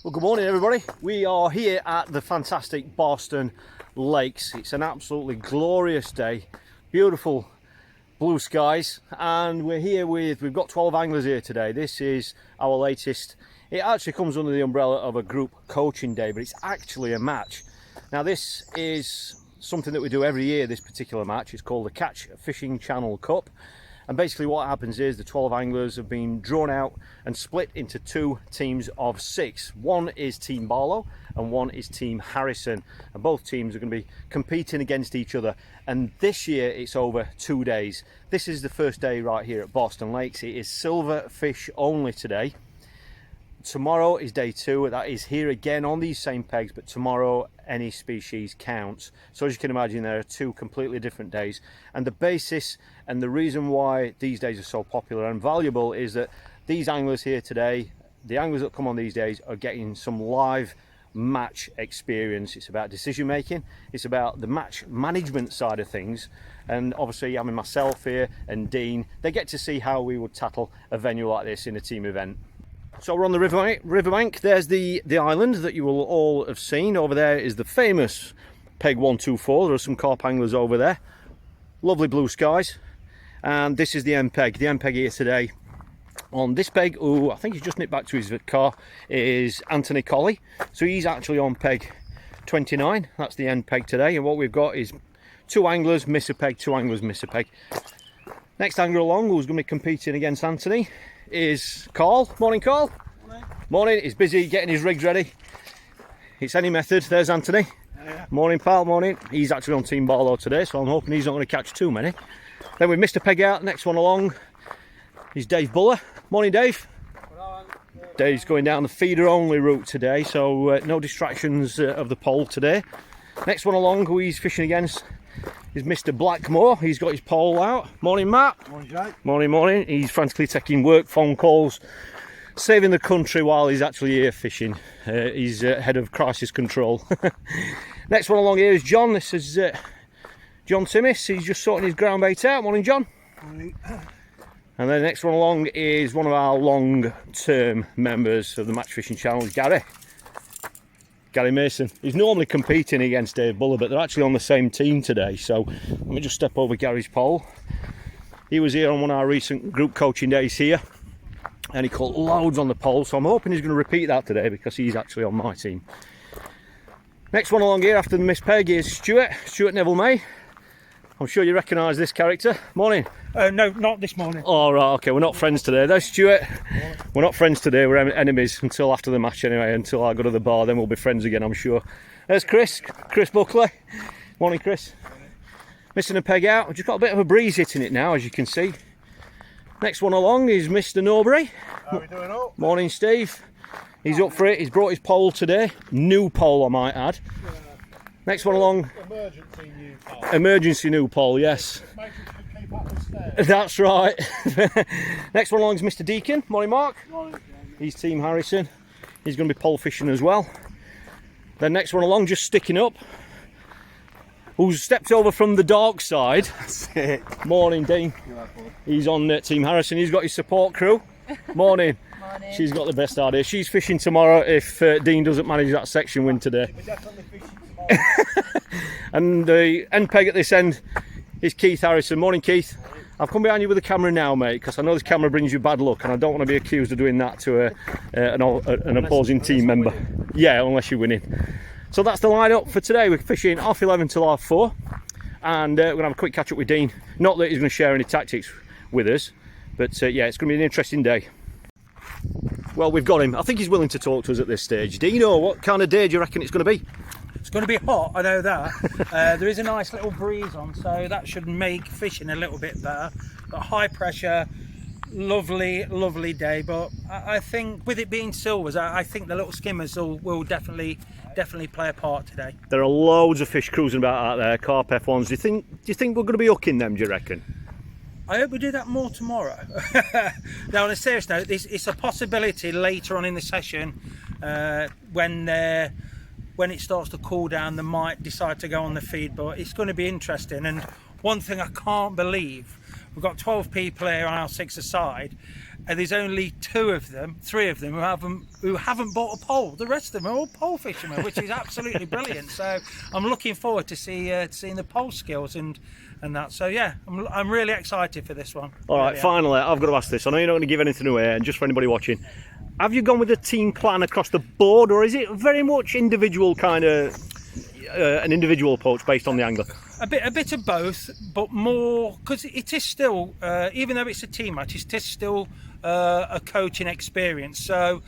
Well, good morning everybody. We are here at the fantastic Barston Lakes. It's an absolutely glorious day, beautiful blue skies, and we're here we've got 12 anglers here today. This is our latest. It actually comes under the umbrella of a group coaching day, but it's actually a match. Now this is something that we do every year, this particular match. It's called the Catch Fishing Channel Cup. And basically what happens is the 12 anglers have been drawn out and split into two teams of 6. One is Team Barlow and one is Team Harrison. And both teams are going to be competing against each other. And this year it's over 2 days. This is the first day right here at Barston Lakes. It is silver fish only today. Tomorrow is day 2. That is here again on these same pegs, but tomorrow any species counts. So as you can imagine, there are two completely different days, and the basis and the reason why these days are so popular and valuable is that these anglers here today, the anglers that come on these days, are getting some live match experience. It's about decision making, it's about the match management side of things, and obviously having myself here and Dean, they get to see how we would tackle a venue like this in a team event. So we're on the riverbank. There's the island that you will all have seen. Over there is the famous peg 124. There are some carp anglers over there. Lovely blue skies. And this is the end peg. The end peg here today. On this peg, I think he's just nipped back to his car, is Anthony Colley. So he's actually on peg 29. That's the end peg today. And what we've got is 2 anglers miss a peg, 2 anglers miss a peg. Next angler along, who's going to be competing against Anthony, is Carl. Morning, Carl. Morning. Morning. He's busy getting his rigs ready. It's any method. There's Anthony. Yeah. Morning, pal. Morning. He's actually on Team Barlow today, so I'm hoping he's not going to catch too many. Then we've missed a peg out. Next one along is Dave Bullock. Morning, Dave. Dave's going down the feeder only route today, so no distractions of the pole today. Next one along, who he's fishing against, is Mr. Blackmore. He's got his pole out. Morning, Matt. Morning, Jake. Morning, morning. He's frantically taking work phone calls, saving the country while he's actually here fishing. He's head of crisis control. Next one along here is John. This is John Timmis. He's just sorting his ground bait out. Morning, John. Morning. And then the next one along is one of our long-term members of the Match Fishing Channel, Gary Mason. He's normally competing against Dave Bullock, but they're actually on the same team today. So let me just step over Gary's pole. He was here on one of our recent group coaching days here, and he caught loads on the pole. So I'm hoping he's going to repeat that today because he's actually on my team. Next one along here after the missed peg is Stuart Neville May. I'm sure you recognise this character. Morning. No, not this morning. Oh, right, okay, we're not friends today. There's Stuart. We're not friends today, we're enemies until after the match anyway, until I go to the bar, then we'll be friends again, I'm sure. There's Chris Buckley. Morning, Chris. Missing a peg out. We've just got a bit of a breeze hitting it now, as you can see. Next one along is Mr. Norbury. How are we doing all? Morning, Steve. He's up for it. He's brought his pole today. New pole, I might add. Next one along. Emergency new pole. Emergency new pole, yes. Make sure you keep up the stairs. That's right. Next one along is Mr. Deacon. Morning, Mark. Morning. He's Team Harrison. He's going to be pole fishing as well. Then next one along, just sticking up, who's stepped over from the dark side. That's it. Morning, Dean. He's on Team Harrison. He's got his support crew. Morning. Morning. She's got the best idea. She's fishing tomorrow if Dean doesn't manage that section win today. We're definitely fishing tomorrow. And the end peg at this end is Keith Harrison. Morning, Keith. I've come behind you with the camera now, mate, because I know this camera brings you bad luck, and I don't want to be accused of doing that to an opposing team member. Yeah, unless you're winning. So that's the lineup for today. We're fishing 11:30 till 4:30, and we're going to have a quick catch up with Dean. Not that he's going to share any tactics with us, but yeah, it's going to be an interesting day. Well, we've got him. I think he's willing to talk to us at this stage. Dino, what kind of day do you reckon it's going to be? It's going to be hot, I know that. There is a nice little breeze on, so that should make fishing a little bit better. But high pressure, lovely day. But I think with it being silvers, I think the little skimmers will definitely play a part today. There are loads of fish cruising about out there, carp F1s. Do you think we're going to be hooking them, do you reckon? I hope we do that more tomorrow. Now, on a serious note, it's a possibility later on in the session when it starts to cool down, they might decide to go on the feed, but it's going to be interesting. And one thing I can't believe, we've got 12 people here on our 6 aside, and there's only three of them who haven't bought a pole. The rest of them are all pole fishermen, which is absolutely brilliant. So I'm looking forward to seeing the pole skills and that. So yeah, I'm really excited for this one. All right, Really finally, I've got to ask this. I know you're not going to give anything away, and just for anybody watching, have you gone with a team plan across the board, or is it very much individual kind of an individual approach based on the angler? A bit of both, but more because it is still, even though it's a team match, it is still a coaching experience. So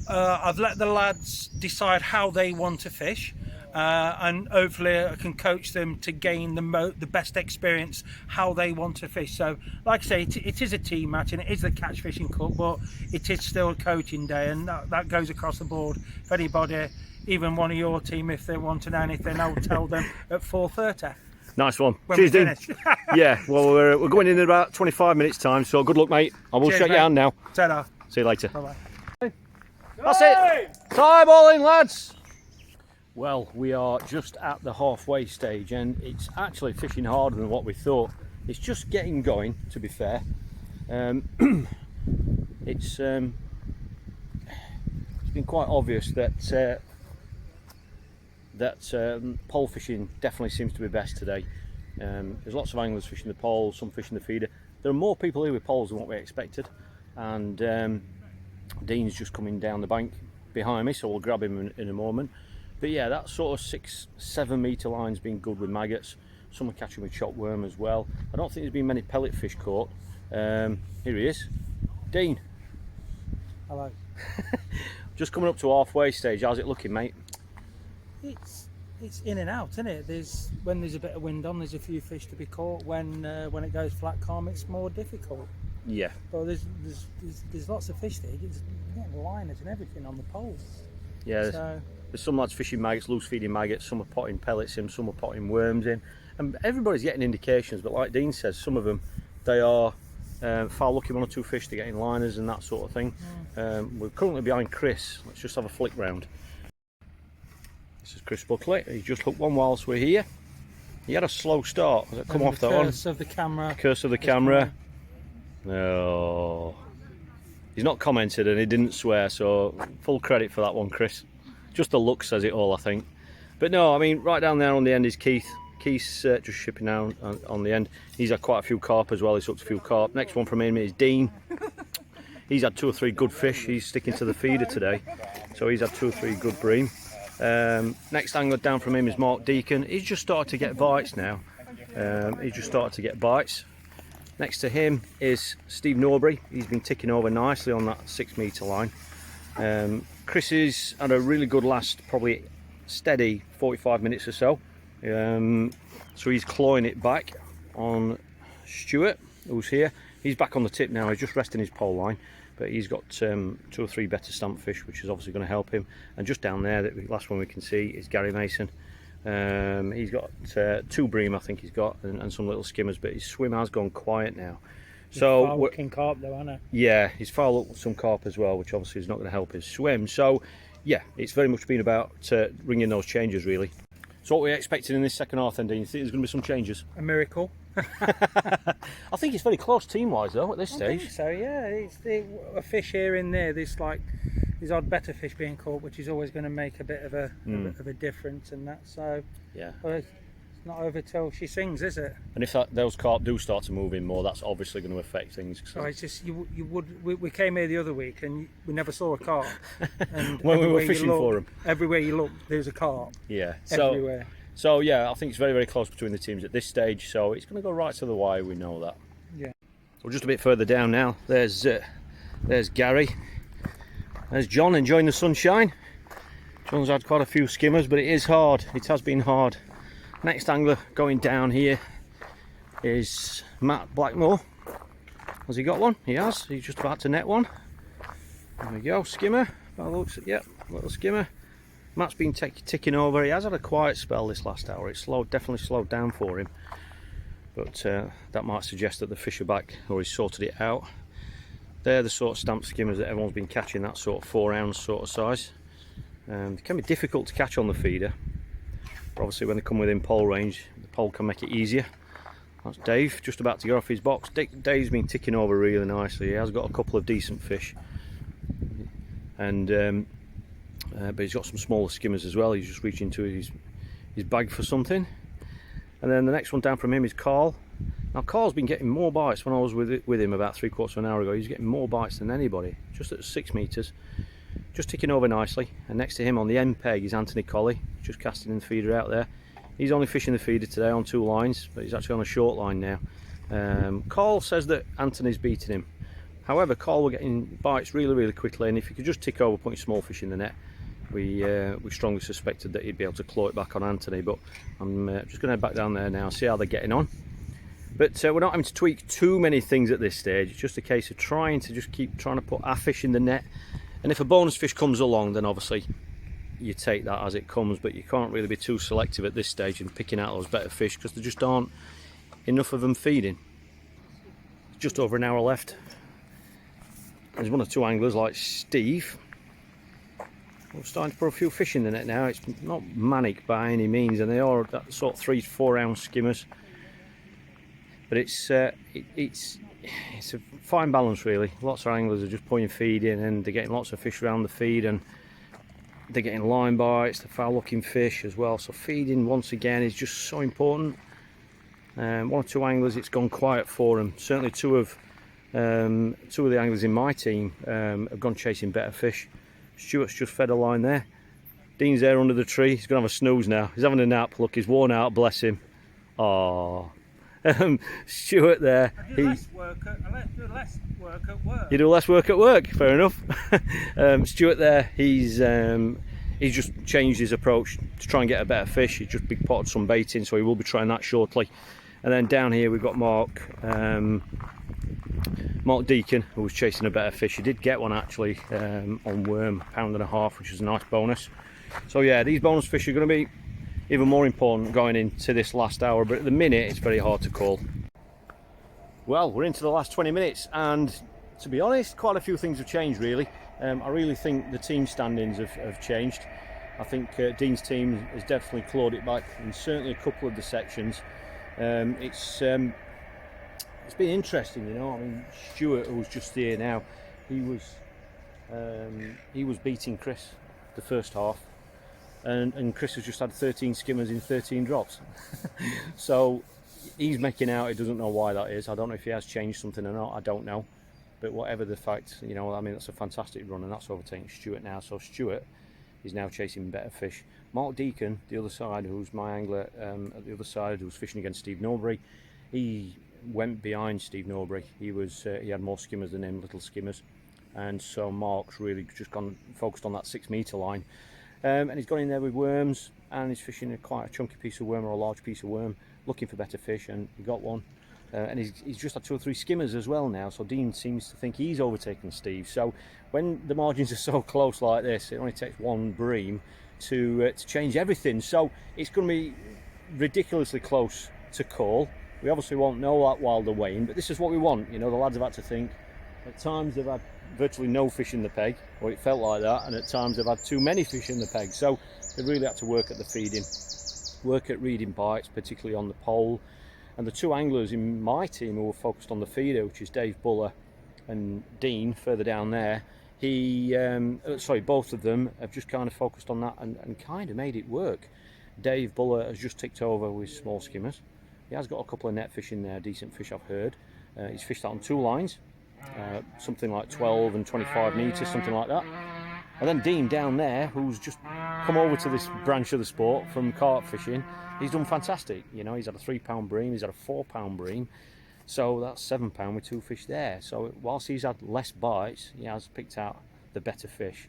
I've let the lads decide how they want to fish, and hopefully I can coach them to gain the best experience how they want to fish. So, like I say, it is a team match and it is the Catch Fishing Cup, but it is still a coaching day, and that goes across the board. If anybody, even one of your team, if they want to know anything, I'll tell them at 4:30. Nice one. When Cheers, we Dean. finish. Yeah, well, we're going in about 25 minutes time, so good luck, mate. I will Cheers, shake your mate. hand now. Ta-da. See you later. Bye-bye. That's it. Time all in, lads. Well, we are just at the halfway stage, and it's actually fishing harder than what we thought. It's just getting going, to be fair. It's been quite obvious that pole fishing definitely seems to be best today. There's lots of anglers fishing the pole, some fishing the feeder. There are more people here with poles than what we expected, and Dean's just coming down the bank behind me, so we'll grab him in a moment. But yeah, that sort of 6-7 metre line's been good with maggots. Some are catching with chopped worm as well. I don't think there's been many pellet fish caught. Here he is, Dean. Hello. Just coming up to halfway stage. How's it looking, mate? It's in and out, isn't it? When there's a bit of wind on, there's a few fish to be caught. When it goes flat calm, it's more difficult. Yeah. But there's lots of fish there. You're getting liners and everything on the poles. Yeah. So, there's some lads fishing maggots, loose feeding maggots. Some are potting pellets in, some are potting worms in, and everybody's getting indications. But like Dean says, some of them they are foul looking, 1 or 2 fish to get in liners and that sort of thing. We're currently behind Chris. Let's just have a flick round. This is Chris Buckley. He just hooked one whilst we're here. He had a slow start. Has it come off that one? Curse of the camera. Curse of the camera. No. He's not commented and he didn't swear, so full credit for that one, Chris. Just the look says it all, I think. But no, I mean, right down there on the end is Keith. Keith's just shipping down on the end. He's had quite a few carp as well. He's hooked a few carp. Next one from him is Dean. He's had 2 or 3 good fish. He's sticking to the feeder today, so he's had 2 or 3 good bream. Next angler down from him is Mark Deacon. He's just started to get bites now. Next to him is Steve Norbury. He's been ticking over nicely on that 6 metre line. Chris has had a really good last, probably steady 45 minutes or so. So he's clawing it back on Stuart, who's here. He's back on the tip now. He's just resting his pole line, but he's got 2 or 3 better stamp fish, which is obviously going to help him. And just down there, the last one we can see is Gary Mason. He's got 2 bream, I think he's got, and some little skimmers, but his swim has gone quiet now. So looking carp though, isn't it? Yeah, he's foul up with some carp as well, which obviously is not going to help his swim. So yeah, it's very much been about ringing those changes really. So what we're expecting in this second half then, Dean, you think there's going to be some changes? A miracle. I think it's very close team-wise though at this stage. I think so, yeah. It's a fish here and there. There's odd better fish being caught, which is always going to make a bit of a difference and that. So yeah, well, it's not over till she sings, is it? And if those carp do start to move in more, that's obviously going to affect things. So. It's just we came here the other week and we never saw a carp. And when we were fishing for them, everywhere you look, there's a carp. Yeah, everywhere. So yeah, I think it's very, very close between the teams at this stage. So it's going to go right to the wire. We know that. Yeah. So just a bit further down now. There's Gary. There's John enjoying the sunshine. John's had quite a few skimmers, but it is hard. It has been hard. Next angler going down here is Matt Blackmore. Has he got one? He has. He's just about to net one. There we go, skimmer. By the looks at, yep, little skimmer. Matt's been ticking over. He has had a quiet spell this last hour. It's definitely slowed down for him. But that might suggest that the fish are back, or he's sorted it out. They're the sort of stamp skimmers that everyone's been catching, that sort of 4 ounce sort of size. They can be difficult to catch on the feeder. But obviously when they come within pole range, the pole can make it easier. That's Dave, just about to get off his box. Dave's been ticking over really nicely. He has got a couple of decent fish, and but he's got some smaller skimmers as well. He's just reaching into his bag for something. And then the next one down from him is Carl. Now Carl's been getting more bites. When I was with him about 3/4 of an hour ago, he's getting more bites than anybody, just at 6 meters, just ticking over nicely. And next to him on the end peg is Anthony Colley, just casting in the feeder out there. He's only fishing the feeder today on 2 lines, but he's actually on a short line now. Carl says that Anthony's beating him. However, Carl will get in bites really quickly, and if you could just tick over putting small fish in the net, we strongly suspected that he'd be able to claw it back on Anthony. But I'm just going to head back down there now, see how they're getting on. But we're not having to tweak too many things at this stage. It's just a case of trying to keep trying to put our fish in the net, and if a bonus fish comes along, then obviously you take that as it comes, but you can't really be too selective at this stage in picking out those better fish, because there just aren't enough of them feeding. Just over an hour left. There's 1 or 2 anglers like Steve. We're starting to put a few fish in the net now. It's not manic by any means, and they are that sort of 3 to 4 ounce skimmers, but it's a fine balance really. Lots of anglers are just putting feed in, and they're getting lots of fish around the feed, and they're getting line bites, the foul looking fish as well. So feeding once again is just so important. 1 or 2 anglers, it's gone quiet for them. Certainly two of the anglers in my team have gone chasing better fish. Stuart's just fed a line there. Dean's there under the tree. He's gonna have a snooze now. He's having a nap. Look, he's worn out, bless him. Oh, Stuart there. I do less work at work. You do less work at work, fair enough. Stuart there, he's just changed his approach to try and get a better fish. He's just big potted some bait in, so he will be trying that shortly. And then down here we've got Mark Deacon, who was chasing a better fish. He did get one actually on worm, £1.5 pounds, which is a nice bonus. So yeah, these bonus fish are going to be even more important going into this last hour, but at the minute it's very hard to call. Well, we're into the last 20 minutes, and to be honest, quite a few things have changed really. I really think the team standings have changed. I think Dean's team has definitely clawed it back in certainly a couple of the sections. It's been interesting, you know. I mean, Stuart, who's just here now, he was beating Chris the first half, and Chris has just had 13 skimmers in 13 drops. So he's making out. He doesn't know why that is. I don't know if he has changed something or not. I don't know. But whatever the fact, you know, I mean, that's a fantastic run, and that's overtaking Stuart now. So Stuart is now chasing better fish. Mark Deacon, the other side, who's my angler at the other side, who's fishing against Steve Norbury, he went behind Steve Norbury. He had more skimmers than him, little skimmers, and so Mark's really just focused on that 6 metre line, and he's gone in there with worms, and he's fishing quite a chunky piece of worm, or a large piece of worm, looking for better fish, and he got one. And he's just had 2 or 3 skimmers as well now, so Dean seems to think he's overtaken Steve. So when the margins are so close like this, it only takes 1 bream to change everything. So it's going to be ridiculously close to call. We obviously won't know that while they're weighing, but this is what we want. You know, the lads have had to think. At times they've had virtually no fish in the peg, or it felt like that, and at times they've had too many fish in the peg. So they really had to work at the feeding, work at reading bites, particularly on the pole. And the 2 anglers in my team who were focused on the feeder, which is Dave Bullock and Dean, further down there, both of them have just kind of focused on that and kind of made it work. Dave Bullock has just ticked over with small skimmers. He has got a couple of net fish in there, decent fish I've heard. He's fished that on 2 lines, something like 12 and 25 metres, something like that. And then Dean down there, who's just come over to this branch of the sport from carp fishing, he's done fantastic. You know, he's had a £3 bream, he's had a £4 bream, so that's £7 with 2 fish there. So whilst he's had less bites, he has picked out the better fish,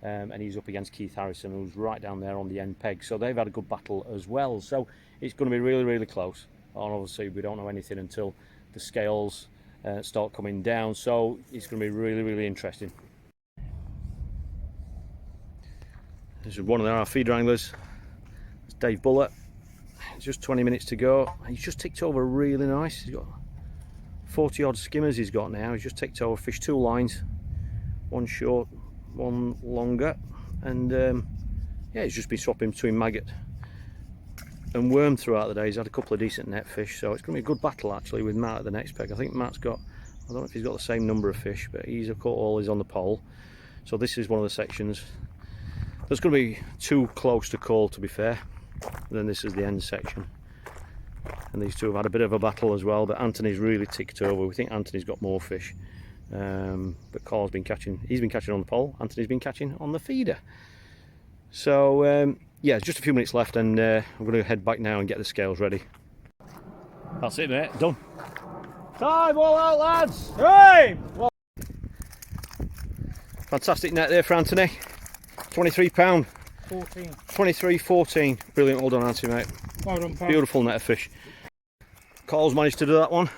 and he's up against Keith Harrison, who's right down there on the end peg. So they've had a good battle as well. So it's going to be really close. And obviously we don't know anything until the scales start coming down. So it's going to be really interesting. This is one of our feeder anglers. It's Dave Bullock. It's just 20 minutes to go. He's just ticked over really nice. He's got 40 odd skimmers he's got now. He's just ticked over, fished 2 lines, 1 short, 1 longer, and yeah, he's just been swapping between maggot and worm throughout the day. He's had a couple of decent net fish, so it's going to be a good battle actually with Matt at the next peg. I think Matt's got, I don't know if he's got the same number of fish, but he's caught all his on the pole. So this is one of the sections. There's going to be too close to call, to be fair. And then this is the end section. And these two have had a bit of a battle as well, but Anthony's really ticked over. We think Anthony's got more fish. But Carl's been catching, he's been catching on the pole, Anthony's been catching on the feeder. So yeah, just a few minutes left, and I'm going to head back now and get the scales ready. That's it, mate, done. Time, all out, lads! Right. Well, fantastic net there for Anthony. £23. 14. 23.14. Brilliant, well done, Anthony, mate. Well done, pal. Beautiful net of fish. Carl's managed to do that one.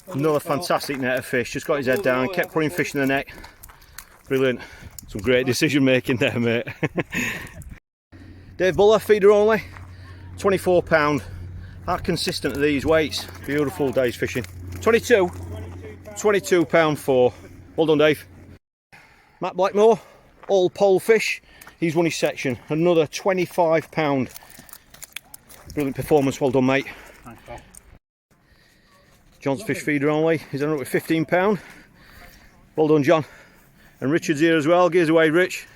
Another fantastic net of fish. Just got his head down, kept putting fish in the net. Brilliant. Some great decision making there, mate. Dave Bullock, feeder only. £24. How consistent are these weights? Beautiful day's fishing. 22. £22 4. Well done, Dave. Matt Blackmore, all pole fish. He's won his section. Another £25. Brilliant performance. Well done, mate. Thanks, pal. John's fish feeder only. He's ended up with £15. Well done, John. And Richard's here as well. Gears away, Rich.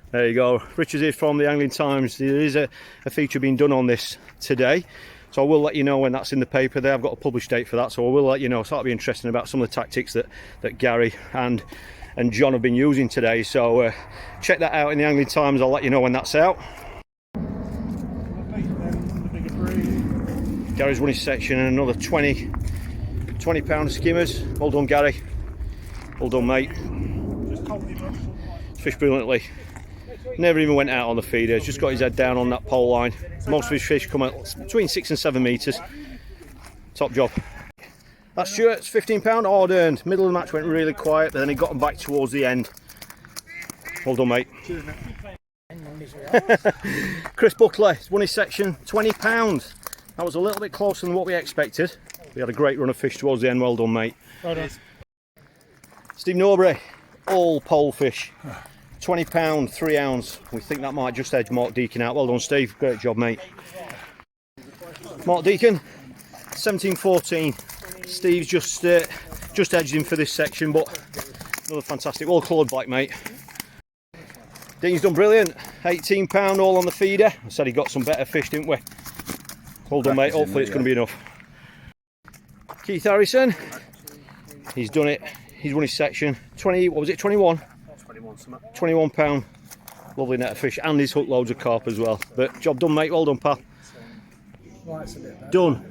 There you go. Richard's here from the Angling Times. There is a feature being done on this today, so I will let you know when that's in the paper. They have got a published date for that, so I will let you know. So that'll be interesting about some of the tactics that Gary and John have been using today. So check that out in the Angling Times. I'll let you know when that's out. Gary's won his section, and another £20 skimmers. Well done, Gary. Well done, mate. Fished brilliantly. Never even went out on the feeder. Just got his head down on that pole line. Most of his fish come out between 6 and 7 metres. Top job. That's Stuart's £15, hard earned. Middle of the match went really quiet, but then he got them back towards the end. Well done, mate. Chris Buckley won his section, £20. That was a little bit closer than what we expected. We had a great run of fish towards the end. Well done, mate. Well done. Steve Norbury, all pole fish, £20, 3 ounce. We think that might just edge Mark Deacon out. Well done, Steve. Great job, mate. Mark Deacon, 17.14. Steve's just edged him for this section, but another fantastic, well coloured black, mate. Dean's done brilliant. £18 all on the feeder. I said he got some better fish, didn't we? Well done, mate. Hopefully it's going to be enough. Keith Harrison, he's done it. He's won his section. 20, what was it, 21? 21 £21. Lovely net of fish, and he's hooked loads of carp as well. But job done, mate. Well done, pal. Done.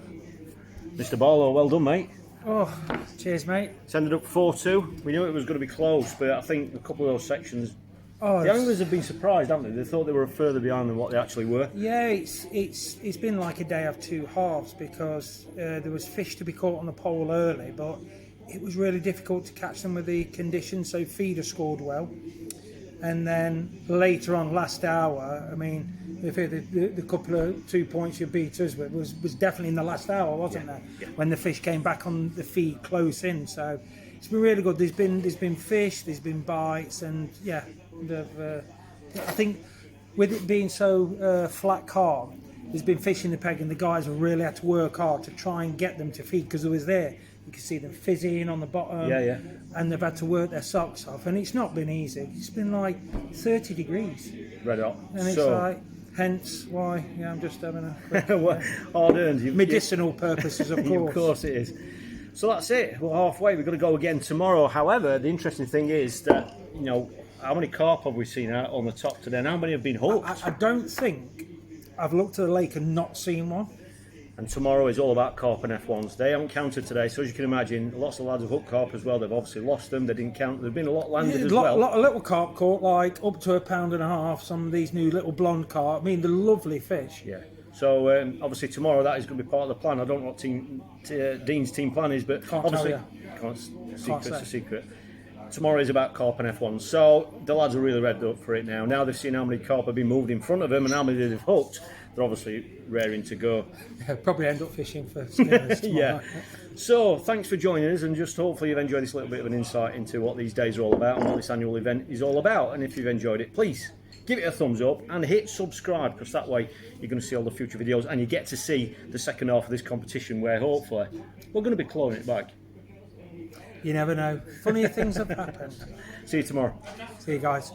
Mr. Barlow, well done, mate. Oh, cheers, mate. It's ended up 4-2. We knew it was going to be close, but I think a couple of those sections, Oh, the anglers have been surprised, haven't they? They thought they were further behind than what they actually were. yeah, it's been like a day of two halves, because there was fish to be caught on the pole early, but it was really difficult to catch them with the conditions. So feeder scored well, and then later on, last hour, I mean, the couple of 2 points you beat us with was definitely in the last hour, wasn't there? Yeah. When the fish came back on the feed close in. So it's been really good. There's been fish, there's been bites, and yeah, I think with it being so flat calm, there's been fish in the peg, and the guys have really had to work hard to try and get them to feed, because it was there. You can see them fizzing on the bottom, Yeah. and they've had to work their socks off, and it's not been easy. It's been like 30 degrees, Red hot. and it's like, hence why, yeah, I'm just having a Well, hard earned. medicinal purposes, of course. Of course it is. So that's it. We're halfway. We've got to go again tomorrow. However, the interesting thing is that, you know, how many carp have we seen out on the top today, and how many have been hooked? I don't think I've looked at the lake and not seen one. And tomorrow is all about carp and F1s. They haven't counted today, so as you can imagine, lots of lads have hooked carp as well. They've obviously lost them. They didn't count. There've been a lot landed as well. A lot of little carp caught, like up to £1.5 pounds. Some of these new little blonde carp. I mean, they're lovely fish. Yeah. So obviously tomorrow that is going to be part of the plan. I don't know what Dean's team plan is, but Can't obviously tell secret's say. a secret. Tomorrow is about carp and F1. So the lads are really revved up for it now. Now they've seen how many carp have been moved in front of them and how many they've hooked. They're obviously raring to go. Yeah, probably end up fishing for skimmers tomorrow Yeah. night. So thanks for joining us, and just hopefully you've enjoyed this little bit of an insight into what these days are all about and what this annual event is all about. And if you've enjoyed it, please give it a thumbs up and hit subscribe, because that way you're going to see all the future videos and you get to see the second half of this competition, where hopefully we're going to be clawing it back. You never know. Funny things have happened. See you tomorrow. See you guys.